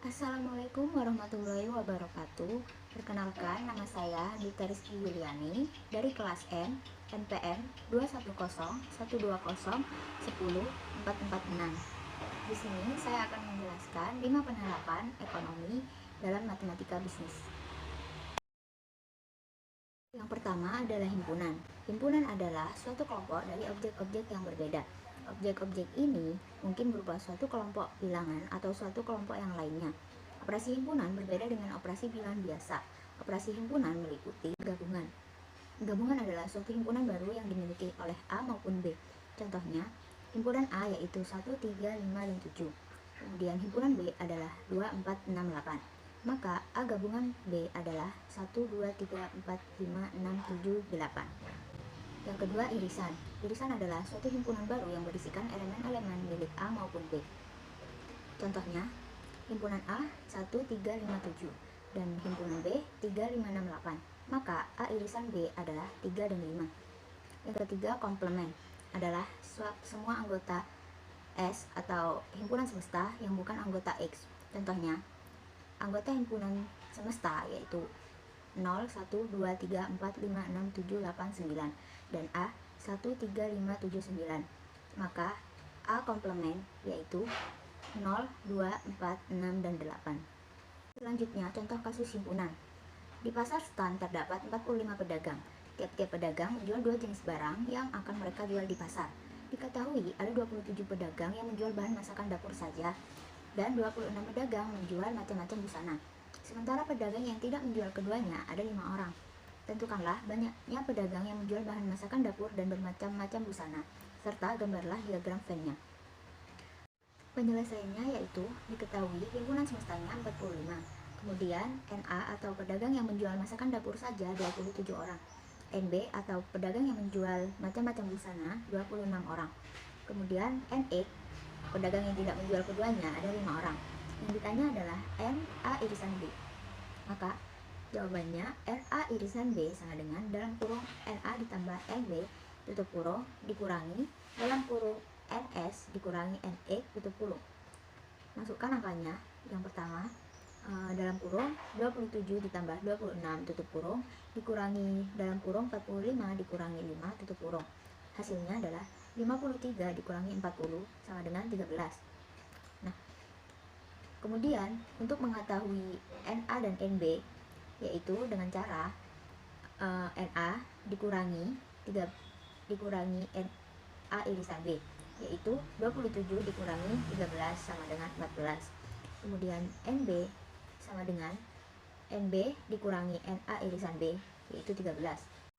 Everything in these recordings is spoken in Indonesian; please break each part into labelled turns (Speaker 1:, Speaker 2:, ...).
Speaker 1: Assalamualaikum warahmatullahi wabarakatuh. Perkenalkan, nama saya Dita Rizky Yuliani dari kelas N NPM 21012010446. Di sini saya akan menjelaskan 5 penerapan ekonomi dalam matematika bisnis. Yang pertama adalah himpunan. Himpunan adalah suatu kelompok dari objek-objek yang berbeda. Objek-objek ini mungkin berupa suatu kelompok bilangan atau suatu kelompok yang lainnya. Operasi himpunan berbeda dengan operasi bilangan biasa. Operasi himpunan meliputi gabungan. Gabungan adalah suatu himpunan baru yang dimiliki oleh A maupun B. Contohnya, himpunan A yaitu 1, 3, 5, dan 7. Kemudian himpunan B adalah 2, 4, 6, 8. Maka A gabungan B adalah 1, 2, 3, 4, 5, 6, 7, 8. Yang kedua, irisan. Irisan adalah suatu himpunan baru yang berisikan elemen-elemen milik A maupun B. Contohnya, himpunan A 1, 3, 5, 7 dan himpunan B 3, 5, 6, 8. Maka A irisan B adalah 3 dan 5. Yang ketiga, komplement adalah semua anggota S atau himpunan semesta yang bukan anggota X. Contohnya, anggota himpunan semesta yaitu 0, 1, 2, 3, 4, 5, 6, 7, 8, 9 dan A 1, 3, 5, 7, 9. Maka A komplement yaitu 0, 2, 4, 6, dan 8. Selanjutnya, contoh kasus himpunan. Di pasar stan terdapat 45 pedagang. Tiap-tiap pedagang menjual 2 jenis barang yang akan mereka jual di pasar. Diketahui ada 27 pedagang yang menjual bahan masakan dapur saja dan 26 pedagang menjual macam-macam busana. Sementara pedagang yang tidak menjual keduanya ada 5 orang. Tentukanlah banyaknya pedagang yang menjual bahan masakan dapur dan bermacam-macam busana, serta gambarlah diagram Venn-nya. Penyelesaiannya yaitu diketahui himpunan semestanya 45. Kemudian NA atau pedagang yang menjual masakan dapur saja 27 orang. NB atau pedagang yang menjual macam-macam busana 26 orang. Kemudian NE pedagang yang tidak menjual keduanya ada 5 orang. Yang ditanya adalah NA irisan B. Maka jawabannya NA irisan B sama dengan dalam kurung NA ditambah NB tutup kurung dikurangi dalam kurung NS dikurangi NE tutup kurung. Masukkan angkanya. Yang pertama, dalam kurung 27 ditambah 26 tutup kurung dikurangi dalam kurung 45 dikurangi 5 tutup kurung. Hasilnya adalah 53 dikurangi 40 sama dengan 13. Nah, kemudian untuk mengetahui NA dan NB yaitu dengan cara NA dikurangi 3 dikurangi NA irisan B yaitu 27 dikurangi 13 sama dengan 14. Kemudian NB sama dengan NB dikurangi NA irisan B yaitu 13.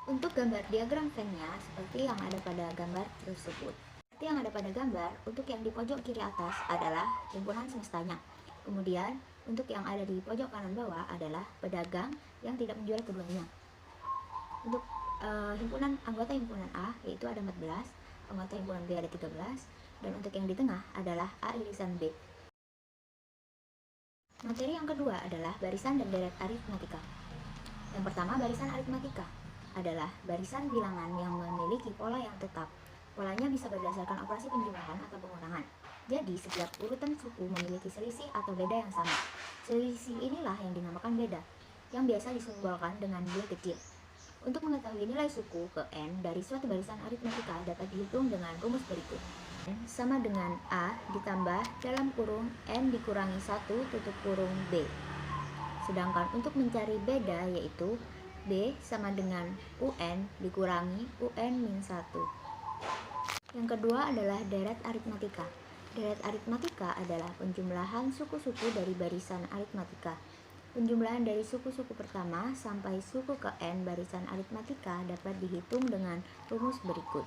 Speaker 1: Untuk gambar diagram Venn-nya seperti yang ada pada gambar tersebut. Seperti yang ada pada gambar, untuk yang di pojok kiri atas adalah himpunan semestanya. Kemudian untuk yang ada di pojok kanan bawah adalah pedagang yang tidak menjual keduanya. Untuk anggota himpunan A yaitu ada 14, anggota himpunan B ada 13, dan untuk yang di tengah adalah A irisan B. Materi yang kedua adalah barisan dan deret aritmatika. Yang pertama, barisan aritmatika adalah barisan bilangan yang memiliki pola yang tetap. Polanya bisa berdasarkan operasi penjumlahan atau pengurangan. Jadi, setiap urutan suku memiliki selisih atau beda yang sama. Selisih inilah yang dinamakan beda, yang biasa disimbolkan dengan B kecil. Untuk mengetahui nilai suku ke N dari suatu barisan aritmatika dapat dihitung dengan rumus berikut. N sama dengan A ditambah dalam kurung N dikurangi 1 tutup kurung B. Sedangkan untuk mencari beda yaitu B sama dengan UN dikurangi UN min 1. Yang kedua adalah deret aritmatika. Deret aritmatika adalah penjumlahan suku-suku dari barisan aritmatika. Penjumlahan dari suku-suku pertama sampai suku ke N barisan aritmatika dapat dihitung dengan rumus berikut,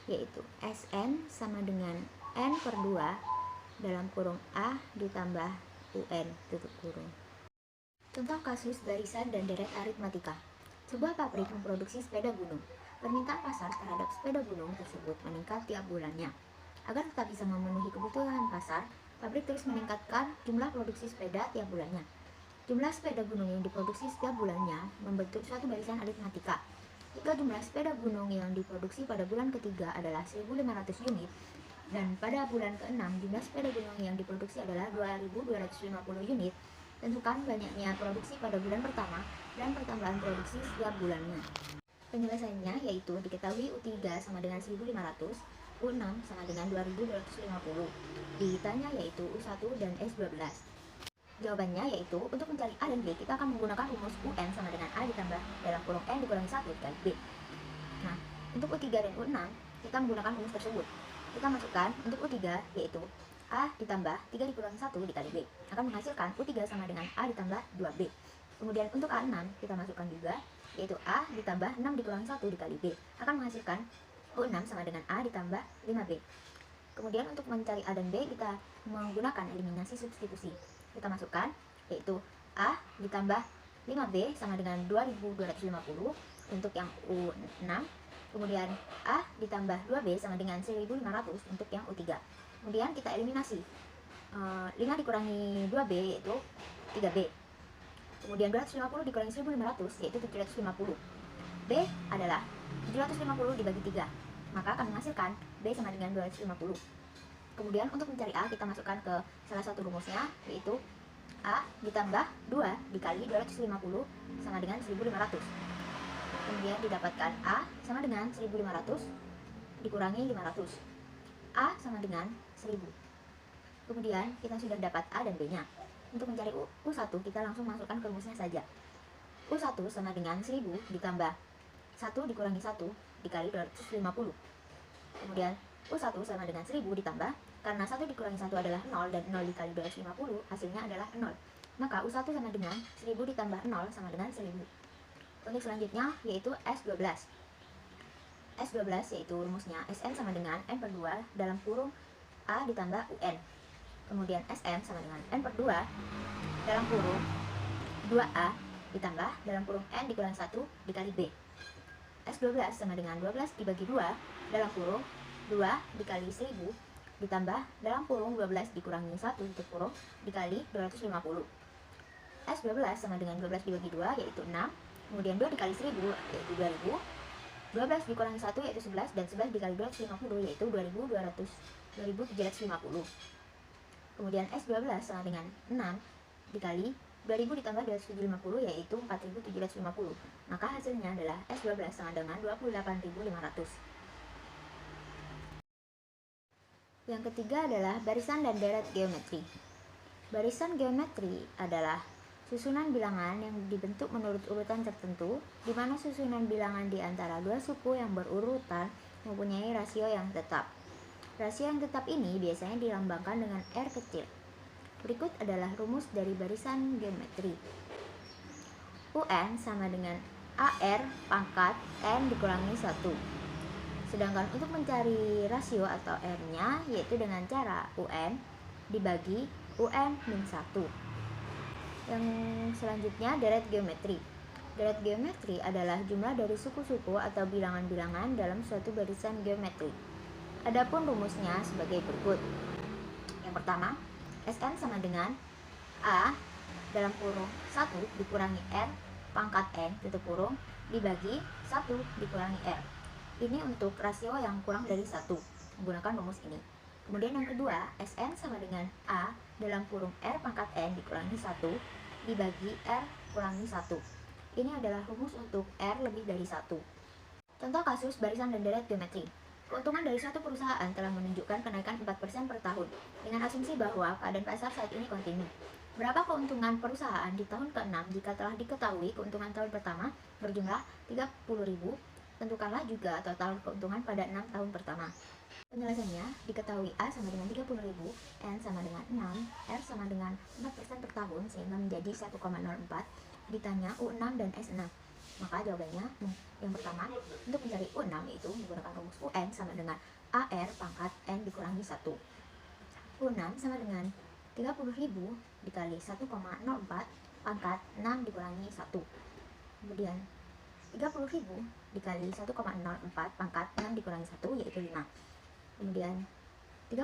Speaker 1: yaitu Sn sama dengan N per 2 dalam kurung A ditambah UN tutup kurung. Contoh kasus barisan dan deret aritmatika. Sebuah pabrik memproduksi sepeda gunung. Permintaan pasar terhadap sepeda gunung tersebut meningkat tiap bulannya. Agar tetap bisa memenuhi kebutuhan pasar, pabrik terus meningkatkan jumlah produksi sepeda tiap bulannya. Jumlah sepeda gunung yang diproduksi setiap bulannya membentuk suatu barisan aritmatika. Jika jumlah sepeda gunung yang diproduksi pada bulan ketiga adalah 1.500 unit, Dan pada bulan ke-6, jumlah sepeda gunung yang diproduksi adalah 2.250 unit. Tentukan banyaknya produksi pada bulan pertama dan pertambahan produksi setiap bulannya. Penyelesaiannya yaitu diketahui U3 sama dengan 1.500, U6 sama dengan 2.250. Ditanya yaitu U1 dan S12. Jawabannya yaitu untuk mencari A dan B kita akan menggunakan rumus UN sama dengan A ditambah dalam kurung N dikurangi 1 dikali B. Nah, untuk U3 dan U6 kita menggunakan rumus tersebut. Kita masukkan untuk U3 yaitu A ditambah 3 dikurangi 1 dikali B akan menghasilkan U3 sama dengan A ditambah 2B. Kemudian untuk A6 kita masukkan juga yaitu A ditambah 6 dikurangi 1 dikali B akan menghasilkan U6 sama dengan A ditambah 5B. Kemudian untuk mencari A dan B kita menggunakan eliminasi substitusi. Kita masukkan yaitu A ditambah 5B sama dengan 2.250 untuk yang U6. Kemudian A ditambah 2B sama dengan 1.500 untuk yang U3. Kemudian kita eliminasi 5 dikurangi 2B yaitu 3B. Kemudian 250 dikurangi 1.500 yaitu 750. B adalah 750 dibagi 3, maka akan menghasilkan B sama dengan 250. Kemudian untuk mencari A kita masukkan ke salah satu rumusnya yaitu A ditambah 2 dikali 250 sama dengan 1.500. Kemudian didapatkan A sama dengan 1.500 dikurangi 500. A sama dengan 1.000. Kemudian kita sudah dapat A dan B nya. Untuk mencari U1 kita langsung masukkan ke rumusnya saja. U1 sama dengan 1.000 ditambah 1 dikurangi 1 dikali 250. Kemudian U1 sama dengan 1.000 ditambah, karena 1 dikurangi 1 adalah 0 dan 0 dikali 250 hasilnya adalah 0. Maka U1 sama dengan 1.000 ditambah 0 sama dengan 1.000. Untuk selanjutnya yaitu S12. S12 yaitu rumusnya Sn sama dengan N per 2 dalam kurung A ditambah UN. Kemudian Sn sama dengan N per 2 dalam kurung 2A ditambah dalam kurung N dikurangi 1 dikali B. S12 sama dengan 12 dibagi 2 dalam kurung 2 dikali 1.000 ditambah dalam kurung 12 dikurangi 1 tutup kurung dikali 250. S12 sama dengan 12 dibagi 2 yaitu 6. Kemudian 2 dikali 1.000 yaitu 2.000. 12 dikurangi 1 yaitu 11 dan 11 dikali 250 yaitu 2.750. Kemudian S12 sama dengan 6 dikali 2000 ditambah 250 yaitu 4750. Maka hasilnya adalah S12 sama dengan 28.500. Yang ketiga adalah barisan dan deret geometri. Barisan geometri adalah susunan bilangan yang dibentuk menurut urutan tertentu, di mana susunan bilangan di antara dua suku yang berurutan mempunyai rasio yang tetap. Rasio yang tetap ini biasanya dilambangkan dengan R kecil. Berikut adalah rumus dari barisan geometri. UN sama dengan AR pangkat N dikurangi 1. Sedangkan untuk mencari rasio atau R-nya yaitu dengan cara UN dibagi UN min 1. Yang selanjutnya deret geometri. Deret geometri adalah jumlah dari suku-suku atau bilangan-bilangan dalam suatu barisan geometri. Adapun rumusnya sebagai berikut. Yang pertama, Sn sama dengan A dalam kurung 1 dikurangi R pangkat N tutup kurung dibagi 1 dikurangi R. Ini untuk rasio yang kurang dari 1 menggunakan rumus ini. Kemudian yang kedua, Sn sama dengan A dalam kurung R pangkat N dikurangi 1 dibagi R kurangi 1. Ini adalah rumus untuk R lebih dari 1. Contoh kasus barisan dan deret geometri. Keuntungan dari suatu perusahaan telah menunjukkan kenaikan 4% per tahun dengan asumsi bahwa keadaan pasar saat ini kontinu. Berapa keuntungan perusahaan di tahun ke-6 jika telah diketahui keuntungan tahun pertama berjumlah 30.000? Tentukanlah juga total keuntungan pada 6 tahun pertama. Penjelasannya, diketahui A sama dengan 30.000, N sama dengan 6, R sama dengan 4% per tahun sehingga menjadi 1,04. Ditanya U6 dan S6. Maka jawabannya yang pertama, untuk mencari U6 yaitu menggunakan rumus UN sama dengan AR pangkat N dikurangi 1. U6 sama dengan 30.000 dikali 1,04 pangkat 6 dikurangi 1. Kemudian 30.000 dikali 1,04 pangkat 6 dikurangi 1 yaitu 5. Kemudian 30.000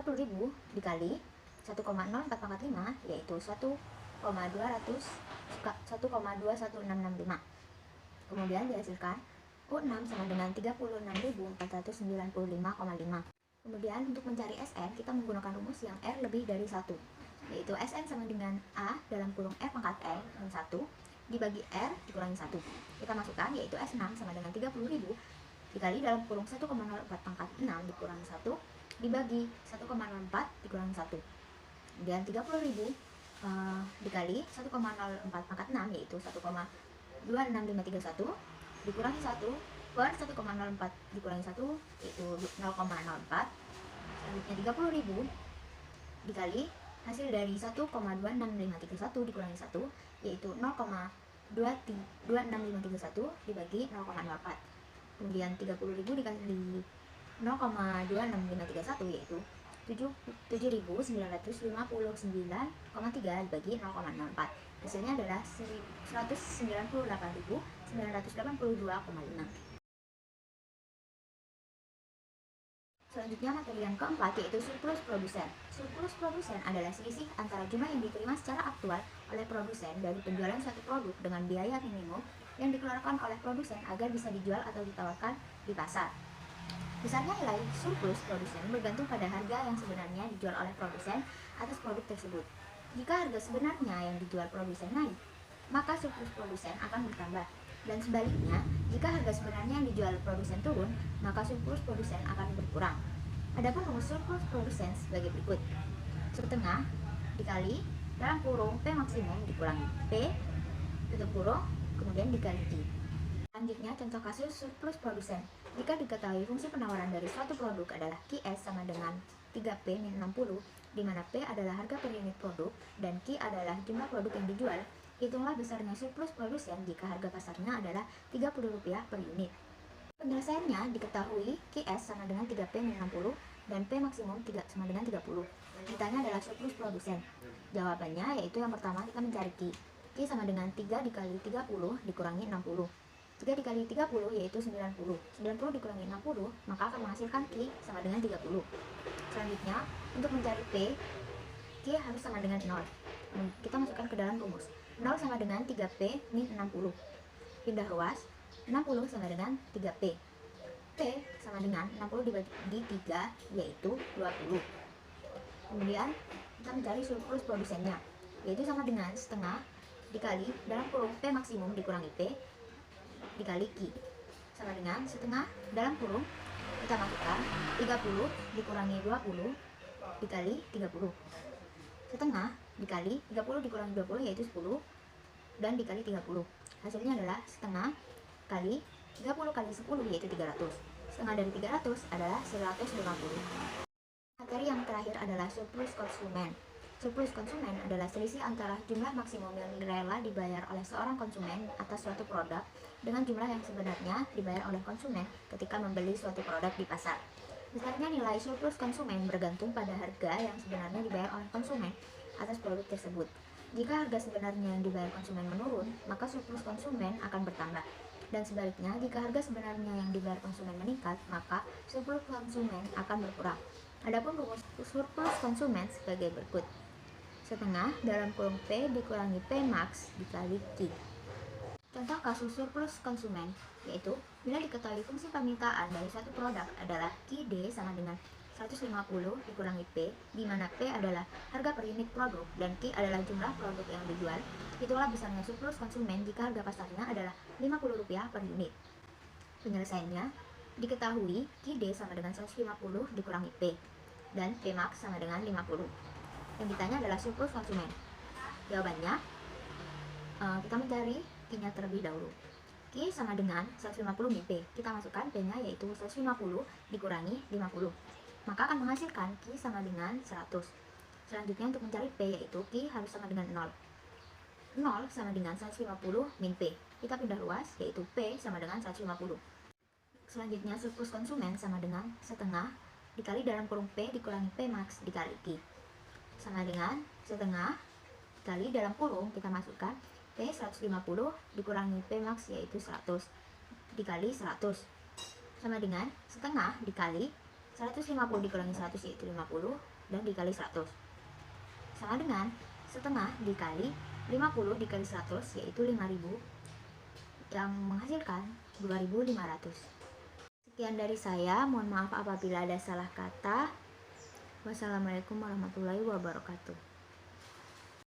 Speaker 1: dikali 1,04 pangkat 5 yaitu 1,21665. Kemudian dihasilkan U6 sama dengan 36.495,5. Kemudian untuk mencari Sn, kita menggunakan rumus yang R lebih dari 1, yaitu Sn sama dengan A dalam kurung R pangkat N min 1 dibagi R dikurangi 1. Kita masukkan yaitu S6 sama dengan 30.000 dikali dalam kurung 1,04 pangkat 6 dikurangi 1 dibagi 1,04 dikurangi 1. Kemudian 30.000 dikali 1,04 pangkat 6 yaitu 1,26531 dikurangi 1 per 1,04 dikurangi 1 yaitu 0,04. Selanjutnya 30.000 dikali hasil dari 1,26531 dikurangi 1 yaitu 0,26531 dibagi 0,04. Kemudian 30.000 dikali 0,26531 yaitu 7.959,3 dibagi 0,04. Hasilnya adalah 198.982,5. Selanjutnya materi yang keempat yaitu surplus produsen. Surplus produsen adalah selisih antara jumlah yang diterima secara aktual oleh produsen dari penjualan suatu produk dengan biaya minimum yang dikeluarkan oleh produsen agar bisa dijual atau ditawarkan di pasar. Besarnya nilai surplus produsen bergantung pada harga yang sebenarnya dijual oleh produsen atas produk tersebut. Jika harga sebenarnya yang dijual produsen naik, maka surplus produsen akan bertambah. Dan sebaliknya, jika harga sebenarnya yang dijual produsen turun, maka surplus produsen akan berkurang. Adapun rumus surplus produsen sebagai berikut. Setengah dikali dalam kurung P maksimum dikurangi P tutup kurung kemudian dikali Q. Selanjutnya contoh kasus surplus produsen. Jika diketahui fungsi penawaran dari suatu produk adalah QS sama dengan 3P min 60, di mana P adalah harga per unit produk dan Q adalah jumlah produk yang dijual, hitunglah besarnya surplus produsen jika harga pasarnya adalah Rp30 per unit. Penyelesaiannya diketahui QS sama dengan 3P min 60 dan P maksimum sama dengan 30. Ditanya adalah surplus produsen. Jawabannya yaitu yang pertama kita mencari Q. Q sama dengan 3 dikali 30 dikurangi 60. 3 dikali 30 yaitu 90. 90 dikurangi 60 maka akan menghasilkan Q sama dengan 30. Selanjutnya untuk mencari P, Q harus sama dengan 0. Kita masukkan ke dalam rumus. 0 sama dengan 3P min 60. Pindah ruas, 60 sama dengan 3P. P sama dengan 60 dibagi 3 yaitu 20. Kemudian kita mencari surplus produsennya, yaitu sama dengan setengah dikali dalam kurung P maksimum dikurangi P dikali Q sama dengan setengah dalam kurung kita masukkan 30 dikurangi 20 dikali 30. Setengah dikali 30 dikurangi 20 yaitu 10 dan dikali 30. Hasilnya adalah setengah kali 30 kali 10 yaitu 300. Setengah dari 300 adalah 150. Materi yang terakhir adalah surplus konsumen. Surplus konsumen adalah selisih antara jumlah maksimum yang rela dibayar oleh seorang konsumen atas suatu produk dengan jumlah yang sebenarnya dibayar oleh konsumen ketika membeli suatu produk di pasar. Besarnya nilai surplus konsumen bergantung pada harga yang sebenarnya dibayar oleh konsumen atas produk tersebut. Jika harga sebenarnya yang dibayar konsumen menurun, maka surplus konsumen akan bertambah. Dan sebaliknya, jika harga sebenarnya yang dibayar konsumen meningkat, maka surplus konsumen akan berkurang. Adapun rumus surplus konsumen sebagai berikut. Setengah dalam kurung P dikurangi P max dikali Q. Contoh kasus surplus konsumen yaitu bila diketahui fungsi permintaan dari suatu produk adalah QD sama dengan 150 dikurangi P, di mana P adalah harga per unit produk dan Q adalah jumlah produk yang dijual. Itulah besarnya surplus konsumen jika harga pasarnya adalah Rp50 per unit. Penyelesaiannya diketahui QD sama dengan 150 dikurangi P dan P max sama dengan 50. Yang ditanya adalah surplus konsumen. Jawabannya kita mencari Q-nya terlebih dahulu. Q sama dengan 150 min P. Kita masukkan P-nya yaitu 150 dikurangi 50. Maka akan menghasilkan Q sama dengan 100. Selanjutnya untuk mencari P yaitu Q harus sama dengan 0. 0 sama dengan 150 min P. Kita pindah ruas yaitu P sama dengan 150. Selanjutnya surplus konsumen sama dengan setengah dikali dalam kurung P dikurangi P max dikali Q. Sama dengan setengah dikali dalam kurung kita masukkan P 150 dikurangi P max yaitu 100 dikali 100 sama dengan setengah dikali 150 dikurangi 100 yaitu 50 dan dikali 100 sama dengan setengah dikali 50 dikali 100 yaitu 5000 yang menghasilkan 2500. Sekian dari saya, mohon maaf apabila ada salah kata. Wassalamualaikum warahmatullahi wabarakatuh.